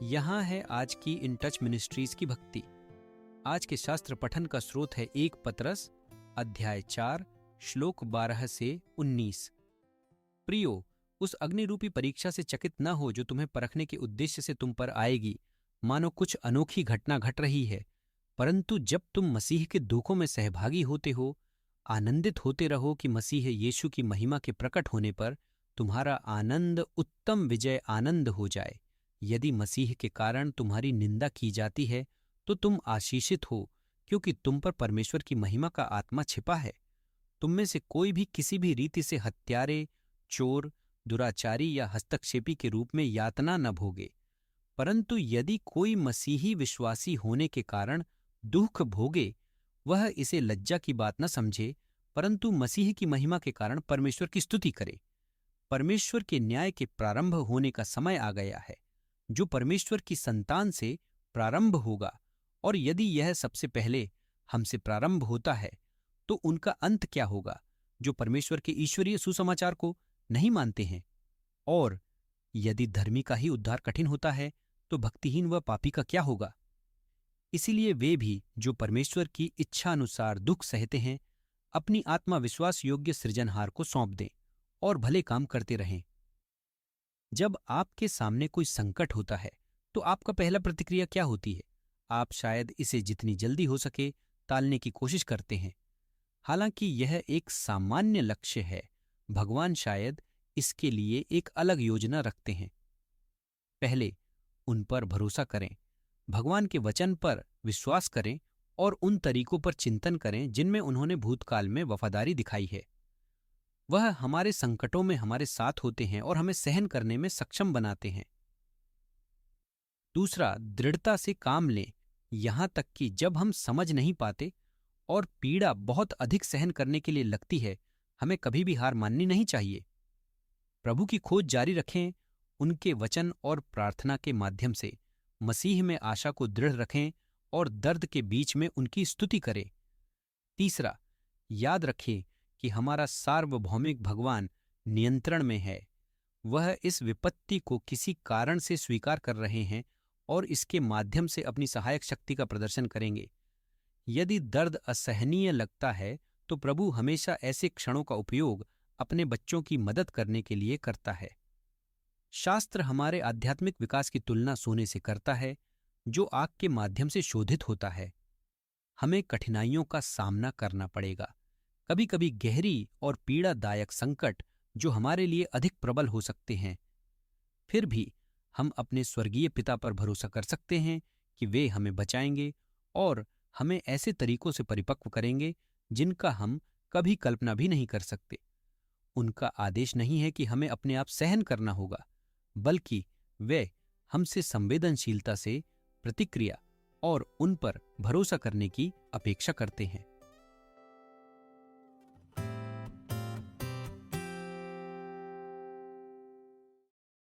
यहाँ है आज की इन टच मिनिस्ट्रीज की भक्ति। आज के शास्त्र पठन का स्रोत है 1 पतरस अध्याय 4 श्लोक 12 से 19। प्रियो, उस अग्निरूपी परीक्षा से चकित न हो जो तुम्हें परखने के उद्देश्य से तुम पर आएगी, मानो कुछ अनोखी घटना घट रही है। परंतु जब तुम मसीह के दुखों में सहभागी होते हो, आनंदित होते रहो कि मसीह यीशु की महिमा के प्रकट होने पर तुम्हारा आनंद उत्तम विजय आनंद हो जाए। यदि मसीह के कारण तुम्हारी निंदा की जाती है तो तुम आशीषित हो, क्योंकि तुम पर परमेश्वर की महिमा का आत्मा छिपा है। तुम में से कोई भी किसी भी रीति से हत्यारे, चोर, दुराचारी या हस्तक्षेपी के रूप में यातना न भोगे। परंतु यदि कोई मसीही विश्वासी होने के कारण दुख भोगे, वह इसे लज्जा की बात न समझे, परंतु मसीह की महिमा के कारण परमेश्वर की स्तुति करे। परमेश्वर के न्याय के प्रारंभ होने का समय आ गया है, जो परमेश्वर की संतान से प्रारंभ होगा। और यदि यह सबसे पहले हमसे प्रारंभ होता है, तो उनका अंत क्या होगा, जो परमेश्वर के ईश्वरीय सुसमाचार को नहीं मानते हैं। और यदि धर्मी का ही उद्धार कठिन होता है, तो भक्तिहीन व पापी का क्या होगा। इसीलिए वे भी जो परमेश्वर की इच्छा अनुसार दुख सहते हैं, अपनी आत्मा विश्वास योग्य सृजनहार को सौंप दें और भले काम करते रहें। जब आपके सामने कोई संकट होता है, तो आपका पहला प्रतिक्रिया क्या होती है? आप शायद इसे जितनी जल्दी हो सके टालने की कोशिश करते हैं। हालांकि यह एक सामान्य लक्ष्य है, भगवान शायद इसके लिए एक अलग योजना रखते हैं। पहले उन पर भरोसा करें, भगवान के वचन पर विश्वास करें और उन तरीकों पर चिंतन करें जिनमें उन्होंने भूतकाल में वफादारी दिखाई है। वह हमारे संकटों में हमारे साथ होते हैं और हमें सहन करने में सक्षम बनाते हैं। दूसरा, दृढ़ता से काम लें, यहां तक कि जब हम समझ नहीं पाते और पीड़ा बहुत अधिक सहन करने के लिए लगती है, हमें कभी भी हार माननी नहीं चाहिए। प्रभु की खोज जारी रखें, उनके वचन और प्रार्थना के माध्यम से मसीह में आशा को दृढ़ रखें और दर्द के बीच में उनकी स्तुति करें। तीसरा, याद रखें कि हमारा सार्वभौमिक भगवान नियंत्रण में है। वह इस विपत्ति को किसी कारण से स्वीकार कर रहे हैं और इसके माध्यम से अपनी सहायक शक्ति का प्रदर्शन करेंगे। यदि दर्द असहनीय लगता है, तो प्रभु हमेशा ऐसे क्षणों का उपयोग अपने बच्चों की मदद करने के लिए करता है। शास्त्र हमारे आध्यात्मिक विकास की तुलना सोने से करता है, जो आग के माध्यम से शोधित होता है। हमें कठिनाइयों का सामना करना पड़ेगा, कभी कभी गहरी और पीड़ादायक संकट जो हमारे लिए अधिक प्रबल हो सकते हैं। फिर भी हम अपने स्वर्गीय पिता पर भरोसा कर सकते हैं कि वे हमें बचाएंगे और हमें ऐसे तरीकों से परिपक्व करेंगे जिनका हम कभी कल्पना भी नहीं कर सकते। उनका आदेश नहीं है कि हमें अपने आप सहन करना होगा, बल्कि वे हमसे संवेदनशीलता से प्रतिक्रिया और उन पर भरोसा करने की अपेक्षा करते हैं।